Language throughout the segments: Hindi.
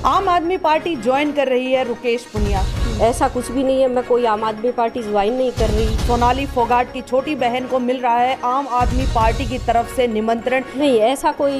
आम आदमी पार्टी ज्वाइन कर रही है रुकेश पुनिया। ऐसा कुछ भी नहीं है, मैं कोई आम आदमी पार्टी ज्वाइन नहीं कर रही। सोनाली फोगाट की छोटी बहन को मिल रहा है आम आदमी पार्टी की तरफ से निमंत्रण। नहीं, ऐसा कोई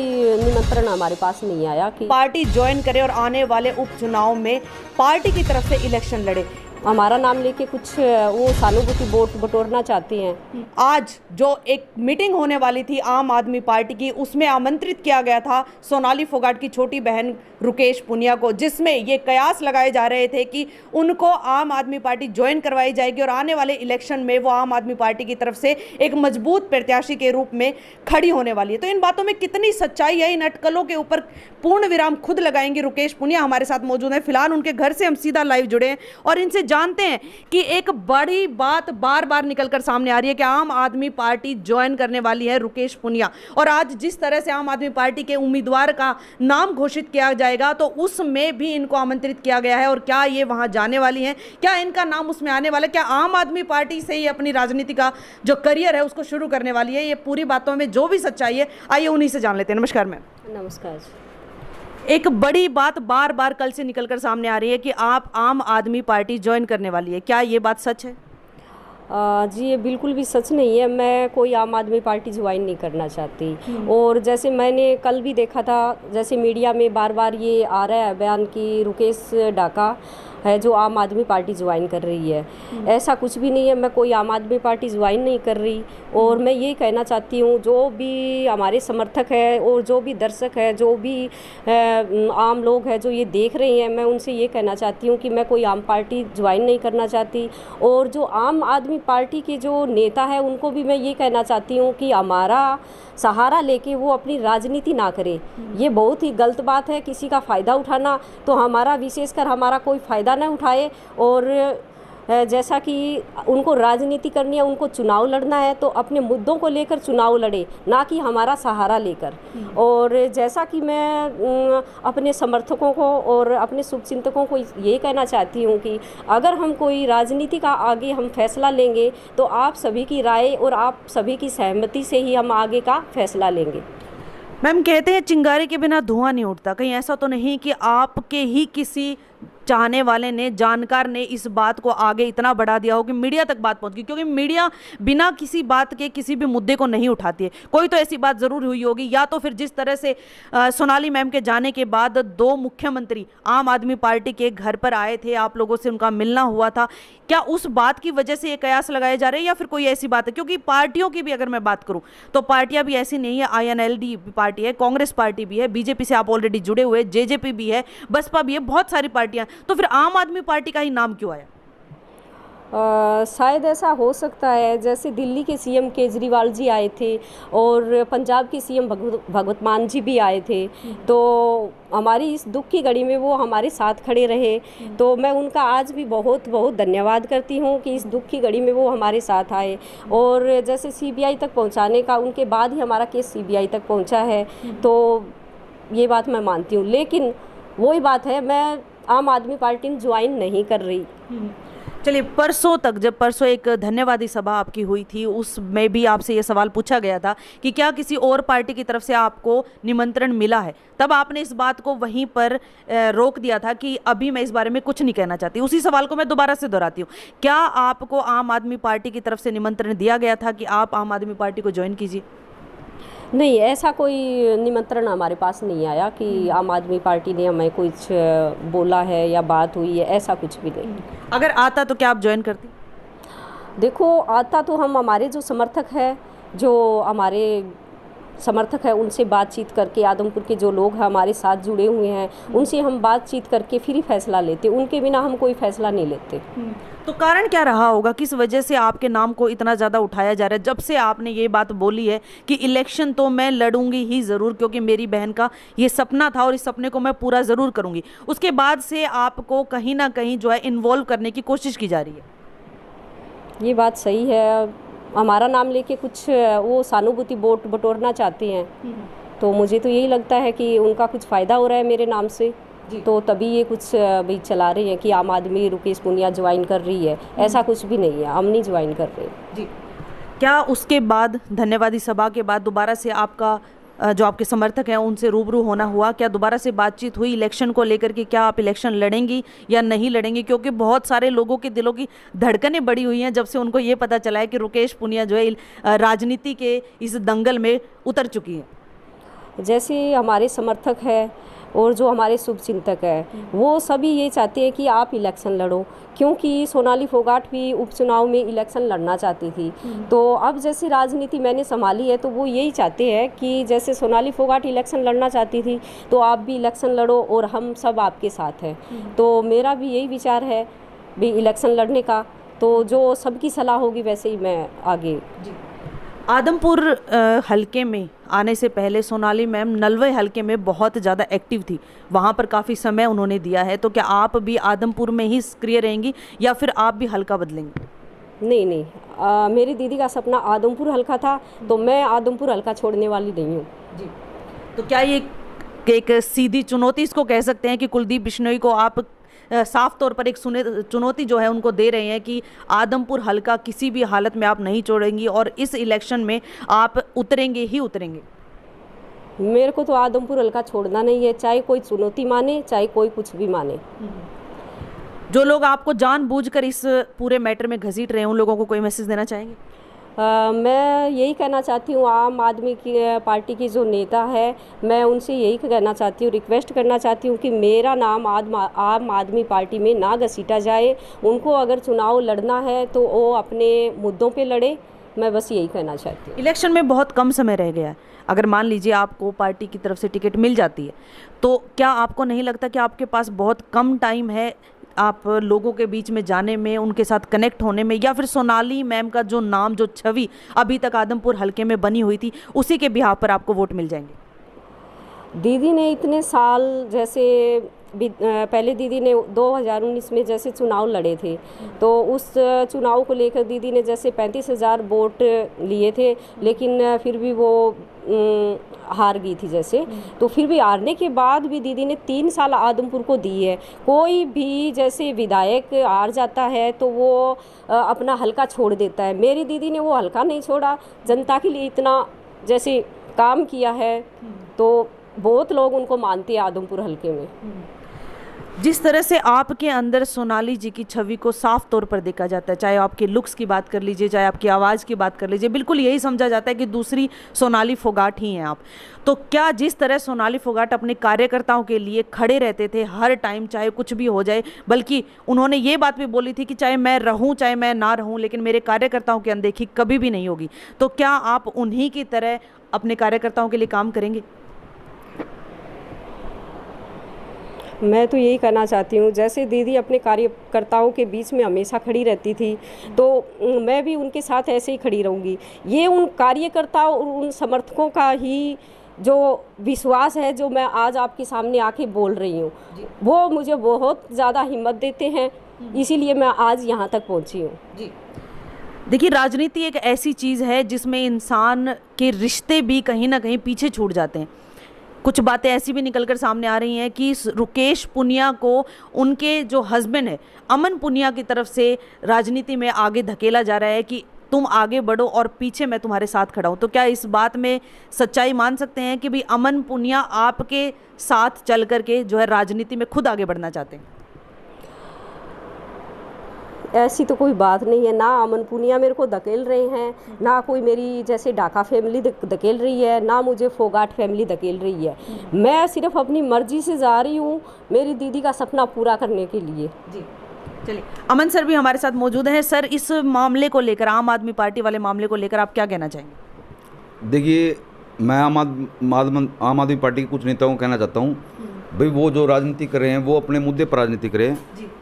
निमंत्रण हमारे पास नहीं आया कि पार्टी ज्वाइन करे और आने वाले उपचुनाव में पार्टी की तरफ से इलेक्शन लड़े। हमारा नाम लेके कुछ वो सहानुभूति वोट बटोरना चाहती हैं। आज जो एक मीटिंग होने वाली थी आम आदमी पार्टी की, उसमें आमंत्रित किया गया था सोनाली फोगाट की छोटी बहन रुकेश पुनिया को, जिसमें ये कयास लगाए जा रहे थे कि उनको आम आदमी पार्टी ज्वाइन करवाई जाएगी और आने वाले इलेक्शन में वो आम आदमी पार्टी की तरफ से एक मजबूत प्रत्याशी के रूप में खड़ी होने वाली है। तो इन बातों में कितनी सच्चाई है, इन अटकलों के ऊपर पूर्ण विराम खुद लगाएंगे रुकेश पुनिया। हमारे साथ मौजूद हैं, फिलहाल उनके घर से हम सीधा लाइव जुड़े हैं और इनसे जानते हैं कि एक बड़ी बात बार बार निकलकर सामने आ रही है कि आम आदमी पार्टी ज्वाइन करने वाली है रुकेश पुनिया। और आज जिस तरह से आम आदमी पार्टी के उम्मीदवार का नाम घोषित किया जाएगा तो उसमें भी इनको आमंत्रित किया गया है। और क्या ये वहां जाने वाली हैं, क्या इनका नाम उसमें आने वाला है, क्या आम आदमी पार्टी से ही अपनी राजनीति का जो करियर है उसको शुरू करने वाली है, ये पूरी बातों में जो भी सच्चाई है आइए उन्हीं से जान लेते हैं। नमस्कार मैम। नमस्कार। एक बड़ी बात बार बार कल से निकलकर सामने आ रही है कि आप आम आदमी पार्टी ज्वाइन करने वाली है, क्या ये बात सच है? जी, ये बिल्कुल भी सच नहीं है। मैं कोई आम आदमी पार्टी ज्वाइन नहीं करना चाहती। और जैसे मैंने कल भी देखा था, जैसे मीडिया में बार बार ये आ रहा है बयान कि रुकेश डाका है जो आम आदमी पार्टी ज्वाइन कर रही है। ऐसा कुछ भी नहीं है, मैं कोई आम आदमी पार्टी ज्वाइन नहीं कर रही। और मैं ये कहना चाहती हूँ, जो भी हमारे समर्थक है और जो भी दर्शक है, जो भी आम लोग हैं जो ये देख रहे हैं, मैं उनसे ये कहना चाहती हूँ कि मैं कोई आम पार्टी ज्वाइन नहीं करना चाहती। और जो आम आदमी पार्टी के जो नेता है उनको भी मैं ये कहना चाहती हूँ कि हमारा सहारा लेके वो अपनी राजनीति ना करे। ये बहुत ही गलत बात है, किसी का फ़ायदा उठाना। तो हमारा विशेषकर हमारा कोई फ़ायदा ना उठाए। और जैसा कि उनको राजनीति करनी है, उनको चुनाव लड़ना है तो अपने मुद्दों को लेकर चुनाव लड़े, ना कि हमारा सहारा लेकर। और जैसा कि मैं अपने समर्थकों को और अपने शुभचिंतकों को ये कहना चाहती हूँ कि अगर हम कोई राजनीति का आगे हम फैसला लेंगे तो आप सभी की राय और आप सभी की सहमति से ही हम आगे का फैसला लेंगे। मैम, कहते हैं चिंगारी के बिना धुआं नहीं उठता, कहीं ऐसा तो नहीं कि आपके ही किसी चाहने वाले ने, जानकार ने इस बात को आगे इतना बढ़ा दिया हो कि मीडिया तक बात पहुंच गई? क्योंकि मीडिया बिना किसी बात के किसी भी मुद्दे को नहीं उठाती है। कोई तो ऐसी बात जरूर हुई होगी, या तो फिर जिस तरह से सोनाली मैम के जाने के बाद 2 मुख्यमंत्री आम आदमी पार्टी के घर पर आए थे, आप लोगों से उनका मिलना हुआ था, क्या उस बात की वजह से ये कयास लगाए जा रहे हैं या फिर कोई ऐसी बात है? क्योंकि पार्टियों की भी अगर मैं बात करूं तो पार्टियां भी ऐसी नहीं है, INLD पार्टी है, कांग्रेस पार्टी भी है, बीजेपी से आप ऑलरेडी जुड़े हुए, JJP भी है, बसपा भी है, बहुत सारी पार्टियां। तो फिर आम आदमी पार्टी का ही नाम क्यों आया? शायद ऐसा हो सकता है, जैसे दिल्ली के CM केजरीवाल जी आए थे और पंजाब के CM भगवत मान जी भी आए थे, तो हमारी इस दुख की घड़ी में वो हमारे साथ खड़े रहे। तो मैं उनका आज भी बहुत बहुत धन्यवाद करती हूँ कि इस दुख की घड़ी में वो हमारे साथ आए। और जैसे CBI तक पहुँचाने का, उनके बाद ही हमारा केस CBI तक पहुँचा है, तो ये बात मैं मानती हूँ। लेकिन वही बात है, मैं आम आदमी पार्टी में ज्वाइन नहीं कर रही। चलिए, परसों एक धन्यवादी सभा आपकी हुई थी, उसमें भी आपसे ये सवाल पूछा गया था कि क्या किसी और पार्टी की तरफ से आपको निमंत्रण मिला है? तब आपने इस बात को वहीं पर रोक दिया था कि अभी मैं इस बारे में कुछ नहीं कहना चाहती। उसी सवाल को मैं दोबारा से दोहराती हूँ, क्या आपको आम आदमी पार्टी की तरफ से निमंत्रण दिया गया था कि आप आम आदमी पार्टी को ज्वाइन कीजिए? नहीं, ऐसा कोई निमंत्रण हमारे पास नहीं आया कि आम आदमी पार्टी ने हमें कुछ बोला है या बात हुई है, ऐसा कुछ भी नहीं। अगर आता तो क्या आप ज्वाइन करती? देखो, आता तो हम हमारे जो समर्थक है, जो हमारे समर्थक है उनसे बातचीत करके, आदमपुर के जो लोग हैं हमारे साथ जुड़े हुए हैं, उनसे हम बातचीत करके फिर ही फैसला लेते, उनके बिना हम कोई फैसला नहीं लेते। तो कारण क्या रहा होगा, किस वजह से आपके नाम को इतना ज़्यादा उठाया जा रहा है? जब से आपने ये बात बोली है कि इलेक्शन तो मैं लड़ूंगी ही ज़रूर, क्योंकि मेरी बहन का ये सपना था और इस सपने को मैं पूरा ज़रूर करूंगी, उसके बाद से आपको कहीं ना कहीं जो है इन्वॉल्व करने की कोशिश की जा रही है। ये बात सही है, हमारा नाम लेके कुछ वो सहानुभूति वोट बटोरना चाहती हैं, तो मुझे तो यही लगता है कि उनका कुछ फ़ायदा हो रहा है मेरे नाम से, तो तभी ये कुछ भी चला रहे हैं कि आम आदमी रुकेश पुनिया ज्वाइन कर रही है। ऐसा कुछ भी नहीं है, हम नहीं ज्वाइन कर रहे जी। क्या उसके बाद धन्यवादी सभा के बाद दोबारा से आपका जो आपके समर्थक हैं उनसे रूबरू होना हुआ? क्या दोबारा से बातचीत हुई इलेक्शन को लेकर के? क्या आप इलेक्शन लड़ेंगी या नहीं लड़ेंगी? क्योंकि बहुत सारे लोगों के दिलों की धड़कनें बढ़ी हुई हैं जब से उनको ये पता चला है कि रुकेश पुनिया जो है राजनीति के इस दंगल में उतर चुकी है। जैसे हमारे समर्थक है और जो हमारे शुभचिंतक है वो सभी ये चाहते हैं कि आप इलेक्शन लड़ो, क्योंकि सोनाली फोगाट भी उपचुनाव में इलेक्शन लड़ना चाहती थी। तो अब जैसे राजनीति मैंने संभाली है तो वो यही चाहते हैं कि जैसे सोनाली फोगाट इलेक्शन लड़ना चाहती थी तो आप भी इलेक्शन लड़ो और हम सब आपके साथ हैं। तो मेरा भी यही विचार है भी इलेक्शन लड़ने का, तो जो सबकी सलाह होगी वैसे ही मैं आगे। आदमपुर हलके में आने से पहले सोनाली मैम नलवे हलके में बहुत ज़्यादा एक्टिव थी, वहाँ पर काफ़ी समय उन्होंने दिया है। तो क्या आप भी आदमपुर में ही सक्रिय रहेंगी या फिर आप भी हलका बदलेंगी? नहीं नहीं, मेरी दीदी का सपना आदमपुर हलका था तो मैं आदमपुर हलका छोड़ने वाली नहीं हूँ जी। तो क्या ये एक सीधी चुनौती इसको कह सकते हैं कि कुलदीप बिश्नोई को आप साफ तौर पर एक चुनौती जो है उनको दे रहे हैं कि आदमपुर हलका किसी भी हालत में आप नहीं छोड़ेंगी और इस इलेक्शन में आप उतरेंगे ही उतरेंगे? मेरे को तो आदमपुर हलका छोड़ना नहीं है, चाहे कोई चुनौती माने चाहे कोई कुछ भी माने। जो लोग आपको जानबूझकर इस पूरे मैटर में घसीट रहे हैं उन लोगों को कोई मैसेज देना चाहेंगे? मैं यही कहना चाहती हूँ आम आदमी की पार्टी की जो नेता है, मैं उनसे यही कहना चाहती हूँ, रिक्वेस्ट करना चाहती हूँ कि मेरा नाम आम आदमी पार्टी में ना घसीटा जाए। उनको अगर चुनाव लड़ना है तो वो अपने मुद्दों पे लड़े, मैं बस यही कहना चाहती हूँ। इलेक्शन में बहुत कम समय रह गया है, अगर मान लीजिए आपको पार्टी की तरफ से टिकट मिल जाती है तो क्या आपको नहीं लगता कि आपके पास बहुत कम टाइम है आप लोगों के बीच में जाने में, उनके साथ कनेक्ट होने में, या फिर सोनाली मैम का जो नाम जो छवि अभी तक आदमपुर हलके में बनी हुई थी उसी के बिहाफ पर आपको वोट मिल जाएंगे? दीदी ने इतने साल जैसे पहले दीदी ने 2019 में जैसे चुनाव लड़े थे तो उस चुनाव को लेकर दीदी ने जैसे 35,000 वोट लिए थे, लेकिन फिर भी वो हार गई थी जैसे। तो फिर भी हारने के बाद भी दीदी ने 3 साल आदमपुर को दी है। कोई भी जैसे विधायक हार जाता है तो वो अपना हलका छोड़ देता है, मेरी दीदी ने वो हलका नहीं छोड़ा, जनता के लिए इतना जैसे काम किया है तो बहुत लोग उनको मानते हैं आदमपुर हलके में। जिस तरह से आपके अंदर सोनाली जी की छवि को साफ तौर पर देखा जाता है, चाहे आपके लुक्स की बात कर लीजिए, चाहे आपकी आवाज़ की बात कर लीजिए, बिल्कुल यही समझा जाता है कि दूसरी सोनाली फोगाट ही हैं आप। तो क्या जिस तरह सोनाली फोगाट अपने कार्यकर्ताओं के लिए खड़े रहते थे हर टाइम, चाहे कुछ भी हो जाए, बल्कि उन्होंने ये बात भी बोली थी कि चाहे मैं रहूं चाहे मैं ना रहूं लेकिन मेरे कार्यकर्ताओं की अनदेखी कभी भी नहीं होगी, तो क्या आप उन्हीं की तरह अपने कार्यकर्ताओं के लिए काम करेंगे? मैं तो यही कहना चाहती हूँ, जैसे दीदी अपने कार्यकर्ताओं के बीच में हमेशा खड़ी रहती थी तो मैं भी उनके साथ ऐसे ही खड़ी रहूँगी। ये उन कार्यकर्ताओं और उन समर्थकों का ही जो विश्वास है जो मैं आज आपके सामने आके बोल रही हूँ, वो मुझे बहुत ज़्यादा हिम्मत देते हैं, इसीलिए मैं आज यहाँ तक पहुँची हूँ। जी देखिए, राजनीति एक ऐसी चीज़ है जिसमें इंसान के रिश्ते भी कहीं ना कहीं पीछे छूट जाते हैं। कुछ बातें ऐसी भी निकलकर सामने आ रही हैं कि रुकेश पुनिया को उनके जो हस्बैंड है अमन पुनिया की तरफ से राजनीति में आगे धकेला जा रहा है कि तुम आगे बढ़ो और पीछे मैं तुम्हारे साथ खड़ा हूँ। तो क्या इस बात में सच्चाई मान सकते हैं कि भाई अमन पुनिया आपके साथ चल करके जो है राजनीति में खुद आगे बढ़ना चाहते हैं? ऐसी तो कोई बात नहीं है, ना अमन पुनिया मेरे को धकेल रहे हैं, ना कोई मेरी जैसे डाका फैमिली धकेल रही है, ना मुझे फोगाट फैमिली धकेल रही है। मैं सिर्फ अपनी मर्जी से जा रही हूँ मेरी दीदी का सपना पूरा करने के लिए। जी चलिए, अमन सर भी हमारे साथ मौजूद हैं। सर, इस मामले को लेकर, आम आदमी पार्टी वाले मामले को लेकर आप क्या कहना चाहेंगे? देखिए, मैं आम आदमी पार्टी के कुछ नेताओं को कहना चाहता हूँ, भाई वो जो राजनीति कर रहे हैं वो अपने मुद्दे पर राजनीति करें।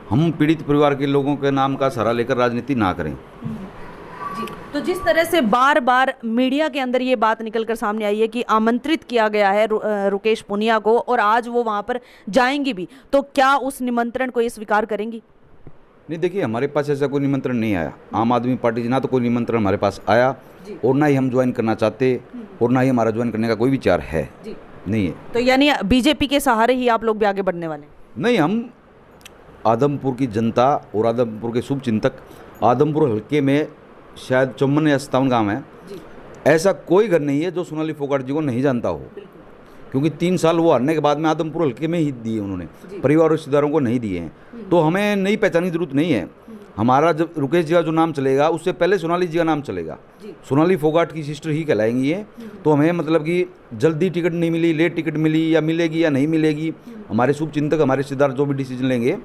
हम पीड़ित परिवार के लोगों के नाम का सहारा लेकर राजनीति ना करें। जी, तो जिस तरह से बार बार मीडिया के अंदर ये बात निकलकर सामने आई है कि आमंत्रित किया गया है रुकेश पुनिया को और आज वो वहाँ पर जाएंगी भी, तो क्या उस निमंत्रण को ये स्वीकार करेंगी? नहीं, देखिए, हमारे पास ऐसा कोई निमंत्रण नहीं आया। आम आदमी पार्टी से ना तो कोई निमंत्रण हमारे पास आया और ना ही हम ज्वाइन करना चाहते और ना ही हमारा ज्वाइन करने का कोई विचार है नहीं है। तो यानी बीजेपी के सहारे ही आप लोग भी आगे बढ़ने वाले? नहीं, हम आदमपुर की जनता और आदमपुर के शुभचिंतक, आदमपुर हल्के में शायद 54 या 57 गाँव हैं, ऐसा कोई घर नहीं है जो सोनाली फोगाट जी को नहीं जानता हो, क्योंकि 3 साल वो हारने के बाद में आदमपुर हल्के में ही दिए उन्होंने, परिवार और रिश्तेदारों को नहीं दिए हैं। तो हमें नई पहचान की जरूरत नहीं है। हमारा जब रुकेश जी का जो नाम चलेगा उससे पहले सोनाली जी का नाम चलेगा। सोनाली फोगाट की सिस्टर ही कहलाएंगी ये। तो हमें मतलब कि जल्दी टिकट नहीं मिली, लेट टिकट मिली या मिलेगी या नहीं मिलेगी, हमारे शुभ चिंतक हमारे रिश्तेदार जो भी डिसीजन लेंगे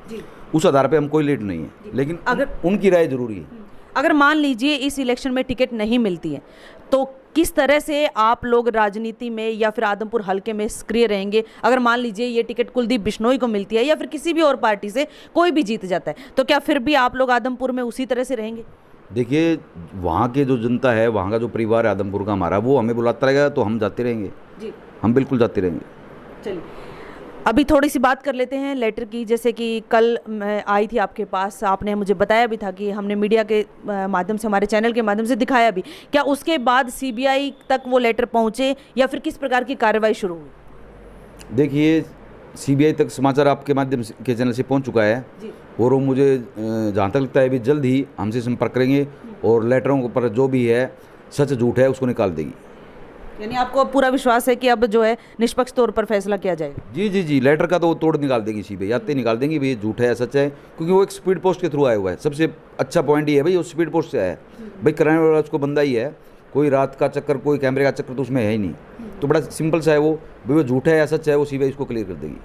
उस आधार पर हम कोई लेट नहीं है, लेकिन अगर उनकी राय जरूरी है। अगर मान लीजिए इस इलेक्शन में टिकट नहीं मिलती है तो किस तरह से आप लोग राजनीति में या फिर आदमपुर हल्के में सक्रिय रहेंगे? अगर मान लीजिए ये टिकट कुलदीप बिश्नोई को मिलती है या फिर किसी भी और पार्टी से कोई भी जीत जाता है, तो क्या फिर भी आप लोग आदमपुर में उसी तरह से रहेंगे? देखिए, वहाँ के जो जनता है, वहाँ का जो परिवार है आदमपुर का हमारा, वो हमें बुलाता रहेगा तो हम जाते रहेंगे जी, हम बिल्कुल जाते रहेंगे। चलिए, अभी थोड़ी सी बात कर लेते हैं लेटर की। जैसे कि कल मैं आई थी आपके पास, आपने मुझे बताया भी था कि हमने मीडिया के माध्यम से, हमारे चैनल के माध्यम से दिखाया भी। क्या उसके बाद सीबीआई तक वो लेटर पहुंचे या फिर किस प्रकार की कार्रवाई शुरू हुई? देखिए, सीबीआई तक समाचार आपके माध्यम के चैनल से पहुंच चुका है और वो मुझे जहाँ तक लगता है अभी जल्द ही हमसे संपर्क करेंगे और लेटरों पर जो भी है सच झूठ है उसको निकाल देगी। यानी आपको पूरा विश्वास है कि अब जो है निष्पक्ष तौर पर फैसला किया जाएगा? जी जी जी, लेटर का तो वो तोड़ निकाल देगी सीबीआई, आते निकाल देंगे भाई झूठ है या सच है, क्योंकि वो एक स्पीड पोस्ट के थ्रू आया हुआ है। सबसे अच्छा पॉइंट ये है भाई, वो स्पीड पोस्ट से आया है भाई, कराने वाला उसको बंदा ही है, कोई रात का चक्कर, कोई कैमरे का चक्कर तो उसमें है ही नहीं। तो बड़ा सिंपल सा है वो, भाई वो झूठ है या सच है वो सीबीआई उसको क्लियर कर देगी।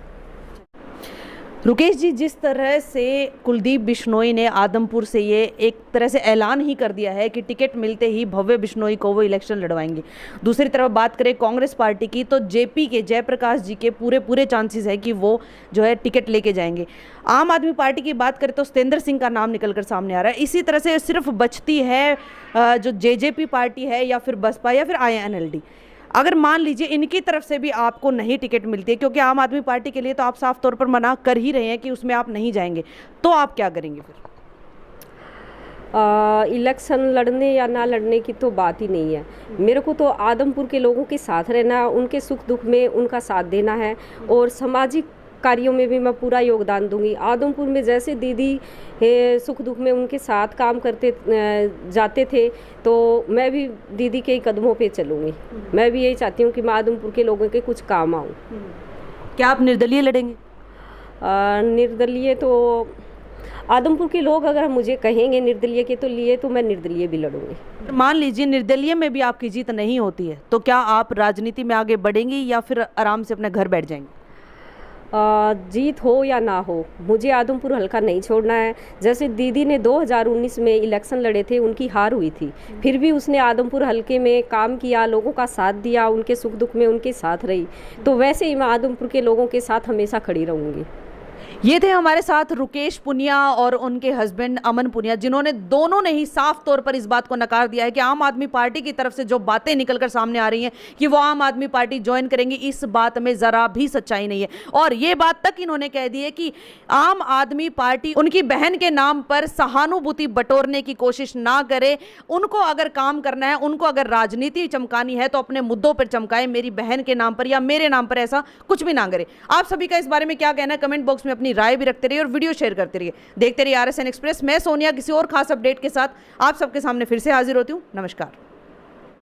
रुकेश जी, जिस तरह से कुलदीप बिश्नोई ने आदमपुर से ये एक तरह से ऐलान ही कर दिया है कि टिकट मिलते ही भव्य बिश्नोई को वो इलेक्शन लड़वाएंगे। दूसरी तरफ बात करें कांग्रेस पार्टी की, तो जेपी के जयप्रकाश जी के पूरे चांसेस है कि वो जो है टिकट लेके जाएंगे। आम आदमी पार्टी की बात करें तो सतेंद्र सिंह का नाम निकलकर सामने आ रहा है। इसी तरह से सिर्फ बचती है जो जेजेपी पार्टी है या फिर बसपा या फिर INLD। अगर मान लीजिए इनकी तरफ से भी आपको नहीं टिकट मिलती है, क्योंकि आम आदमी पार्टी के लिए तो आप साफ तौर पर मना कर ही रहे हैं कि उसमें आप नहीं जाएंगे, तो आप क्या करेंगे फिर? इलेक्शन लड़ने या ना लड़ने की तो बात ही नहीं है। मेरे को तो आदमपुर के लोगों के साथ रहना, उनके सुख दुख में उनका साथ देना है और सामाजिक कार्यों में भी मैं पूरा योगदान दूंगी। आदमपुर में जैसे दीदी सुख दुख में उनके साथ काम करते जाते थे, तो मैं भी दीदी के ही कदमों पे चलूँगी। मैं भी यही चाहती हूँ कि मैं आदमपुर के लोगों के कुछ काम आऊँ। क्या आप निर्दलीय लड़ेंगे? निर्दलीय तो आदमपुर के लोग अगर मुझे कहेंगे निर्दलीय के तो लिए, तो मैं निर्दलीय भी लड़ूंगी। मान लीजिए निर्दलीय में भी आपकी जीत नहीं होती है, तो क्या आप राजनीति में आगे बढ़ेंगी या फिर आराम से अपने घर बैठ जाएंगे? जीत हो या ना हो, मुझे आदमपुर हल्का नहीं छोड़ना है। जैसे दीदी ने 2019 में इलेक्शन लड़े थे, उनकी हार हुई थी, फिर भी उसने आदमपुर हल्के में काम किया, लोगों का साथ दिया, उनके सुख दुख में उनके साथ रही। तो वैसे ही मैं आदमपुर के लोगों के साथ हमेशा खड़ी रहूँगी। ये थे हमारे साथ रुकेश पुनिया और उनके हस्बैंड अमन पुनिया, जिन्होंने दोनों ने ही साफ तौर पर इस बात को नकार दिया है कि आम आदमी पार्टी की तरफ से जो बातें निकलकर सामने आ रही हैं कि वो आम आदमी पार्टी ज्वाइन करेंगी, इस बात में जरा भी सच्चाई नहीं है। और ये बात तक इन्होंने कह दी है कि आम आदमी पार्टी उनकी बहन के नाम पर सहानुभूति बटोरने की कोशिश ना करे। उनको अगर काम करना है, उनको अगर राजनीति चमकानी है तो अपने मुद्दों पर चमकाए, मेरी बहन के नाम पर या मेरे नाम पर ऐसा कुछ भी ना करे। आप सभी का इस बारे में क्या कहना है? कमेंट बॉक्स में अपनी राय भी रखते रहिए और वीडियो शेयर करते रहिए। देखते रहिए RSN एक्सप्रेस। मैं सोनिया किसी और खास अपडेट के साथ आप सबके सामने फिर से हाजिर होती हूँ। नमस्कार।